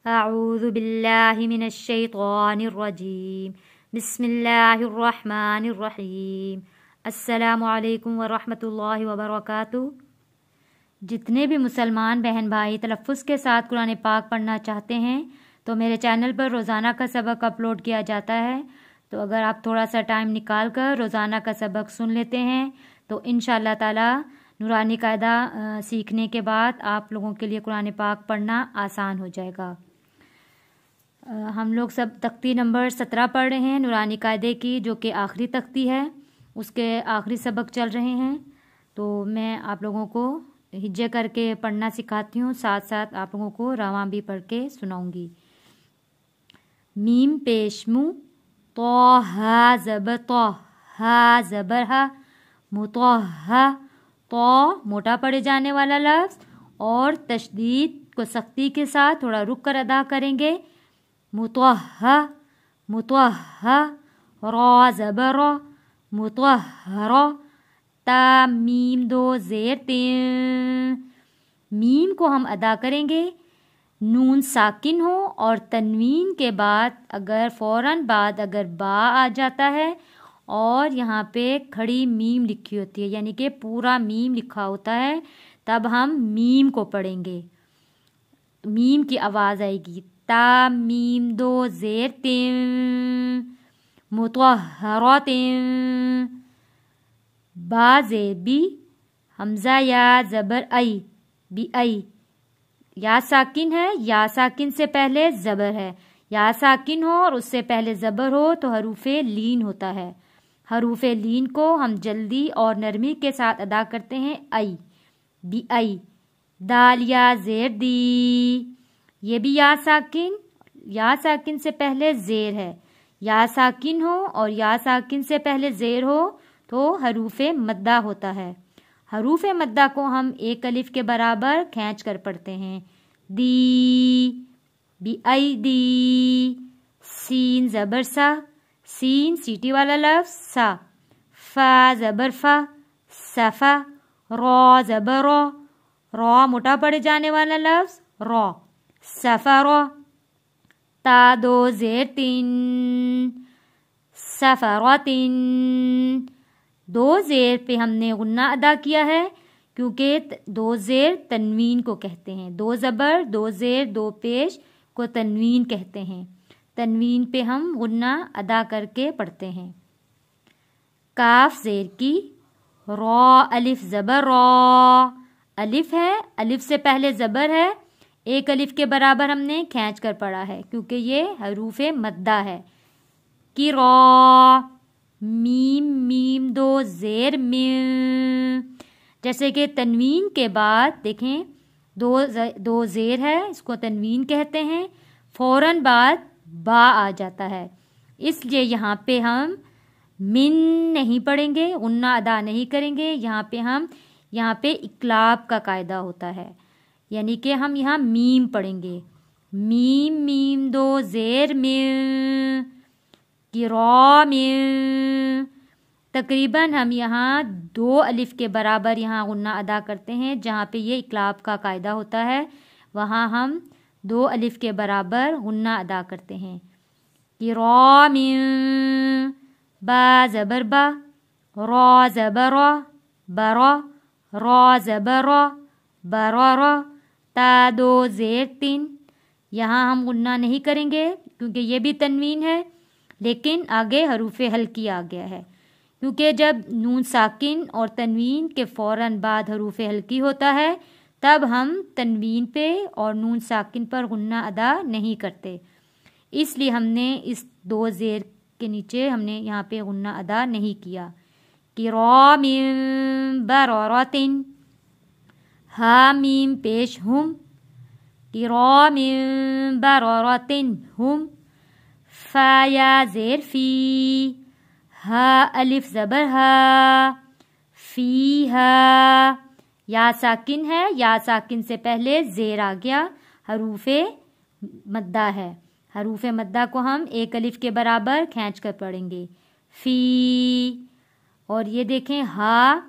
अऊज़ु बिल्लाहि मिनश शैतानिर रजीम। बिस्मिल्लाहिर रहमानिर रहीम। अस्सलामु अलैकुम व रहमतुल्लाहि व बरकातुहू। जितने भी मुसलमान बहन भाई तलफ़्फ़ुज़ के साथ कुरान पाक पढ़ना चाहते हैं तो मेरे चैनल पर रोज़ाना का सबक अपलोड किया जाता है। तो अगर आप थोड़ा सा टाइम निकाल कर रोज़ाना का सबक सुन लेते हैं तो इंशाअल्लाह ताला नूरानी कायदा सीखने के बाद आप लोगों के लिए कुरान पाक पढ़ना आसान हो जाएगा। हम लोग सब तख्ती नंबर 17 पढ़ रहे हैं नूरानी कायदे की, जो कि आखिरी तख्ती है, उसके आखिरी सबक चल रहे हैं। तो मैं आप लोगों को हिज्जे करके पढ़ना सिखाती हूँ, साथ साथ आप लोगों को रवां भी पढ़ के सुनाऊंगी। मीम पेश मुँह, तो हा ज़बर तो, हा ज़बर हा, मुतोहा, तो मोटा पढ़े जाने वाला लफ्ज़ और तशदीद को सख्ती के साथ थोड़ा रुक कर अदा करेंगे। मुतोहा, मुतोहा, रो ज़बर रो, मुतोहरो, ता मीम दो ज़ेर तीन। मीम को हम अदा करेंगे नून साकिन हो और तनवीन के बाद अगर फ़ौरन बाद अगर बा आ जाता है और यहाँ पे खड़ी मीम लिखी होती है, यानी कि पूरा मीम लिखा होता है, तब हम मीम को पढ़ेंगे। मीम की आवाज़ आएगी ता मीम दो ज़ेर तीन, मुतहहरातिन, बा ज़ेर बी, हमज़ा या ज़बर आई, बी आई। या साकिन है, या साकिन से पहले ज़बर है। या साकिन हो और उससे पहले ज़बर हो तो हरूफे लीन होता है। हरूफे लीन को हम जल्दी और नरमी के साथ अदा करते हैं। आई, बी आई। दाल या ज़ेर दी, ये भी या साकिन से पहले ज़ेर है। या साकिन हो और या साकिन से पहले ज़ेर हो तो हरूफे मद्दा होता है। हरूफे मद्दा को हम एक अलिफ के बराबर खींच कर पढ़ते हैं। दी, बी आई दी। सीन ज़बर सा, सीन सीटी वाला लफ्ज़ सा। फा ज़बर फा, सफ़ा। रो ज़बर रो, रो मोटा पढ़े जाने वाला लफ्ज़ रो, सफ़ा रो। ता दो ज़ेर तीन, सफ़रोतिन। दो ज़ेर पे हमने गुन्ना अदा किया है क्योंकि दो ज़ेर तनवीन को कहते हैं। दो ज़बर, दो ज़ेर, दो पेश को तनवीन कहते हैं। तनवीन पे हम गुन्ना अदा करके पढ़ते हैं। काफ ज़ेर की, रो अलिफ ज़बर रो। अलिफ है, अलिफ से पहले ज़बर है, एक अलिफ के बराबर हमने खींच कर पढ़ा है क्योंकि ये हरूफे मद्दा है। की रो, मीम मीम दो ज़ेर मीम। जैसे कि तनवीन के बाद देखें दो ज़ेर है, इसको तनवीन कहते हैं, फ़ौरन बाद बा आ जाता है, इसलिए यहाँ पे हम मिन नहीं पढ़ेंगे, गुन्ना अदा नहीं करेंगे। यहाँ पे इक़लाब का कायदा होता है, यानी कि हम यहाँ मीम पढ़ेंगे। मीम मीम दो ज़ेर मीम, किरा मीम। तकरीबन हम यहाँ दो अलिफ के बराबर यहाँ गुन्ना अदा करते हैं। जहाँ पे ये इक़लाब का कायदा होता है वहाँ हम दो अलिफ के बराबर गुन्ना अदा करते हैं। किरा मीम, बा ज़बर बा, रो ज़बर रो, बरो, रो ज़बर रो, बरो रो। ता दो ज़ेर तीन, यहाँ हम गुन्ना नहीं करेंगे क्योंकि ये भी तनवीन है, लेकिन आगे हरूफे हल्की आ गया है क्योंकि जब नून साकिन और तनवीन के फ़ौरन बाद हरूफे हल्की होता है तब हम तनवीन पे और नून साकिन पर गुन्ना अदा नहीं करते, इसलिए हमने इस दो ज़ेर के नीचे हमने यहाँ पे गुन्ना अदा नहीं किया। किरामिम बररतिन, हा मीम पेश हुम, किरामिम बररतिन हुम। फा या ज़ेर फी, हा अलिफ ज़बर हा, फी हा। या साकिन है, या साकिन से पहले ज़ेर आ गया, हरूफे मद्दा है। हरूफे मद्दा को हम एक अलिफ के बराबर खींच कर पढ़ेंगे। फी, और ये देखें हा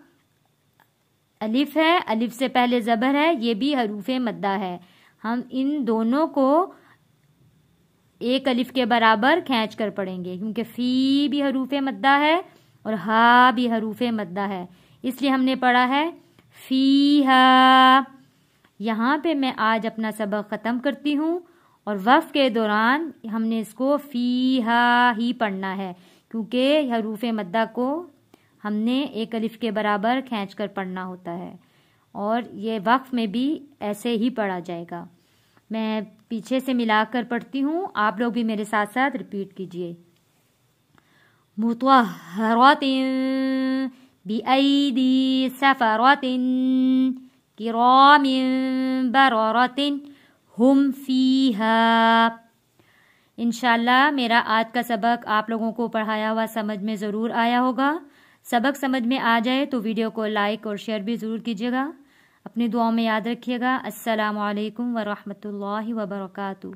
अलिफ है, अलिफ से पहले ज़बर है, ये भी हरूफे मद्दा है। हम इन दोनों को ایک الف کے برابر کھینچ کر پڑھیں گے، کیونکہ فی بھی حروف مدہ ہے اور ہا بھی حروف مدہ ہے، اس لیے ہم نے پڑھا ہے فیہا۔ یہاں پہ میں آج اپنا سبق ختم کرتی ہوں، اور وقف کے دوران ہم نے اس کو فیہا ہی پڑھنا ہے، کیونکہ حروف مدہ کو ہم نے ایک الف کے برابر کھینچ کر پڑھنا ہوتا ہے، اور یہ وقف میں بھی ایسے ہی پڑھا جائے گا۔ میں پیچھے سے ملا کر پڑھتی ہوں، آپ لوگ بھی میرے ساتھ ساتھ ریپیٹ کیجئے۔ مطہرات بِأَيْدِي سَفَرَةٍ كِرَامٍ بَرَرَةٍ ہم فیہا۔ انشاءاللہ میرا آج کا سبق آپ لوگوں کو پڑھایا ہوا سمجھ میں ضرور آیا ہوگا۔ سبق سمجھ میں آ جائے تو ویڈیو کو لائک اور شیئر بھی ضرور کیجیے گا۔ اپنی دعاؤں میں یاد رکھیے گا۔ السلام علیکم ورحمۃ اللہ وبرکاتہ۔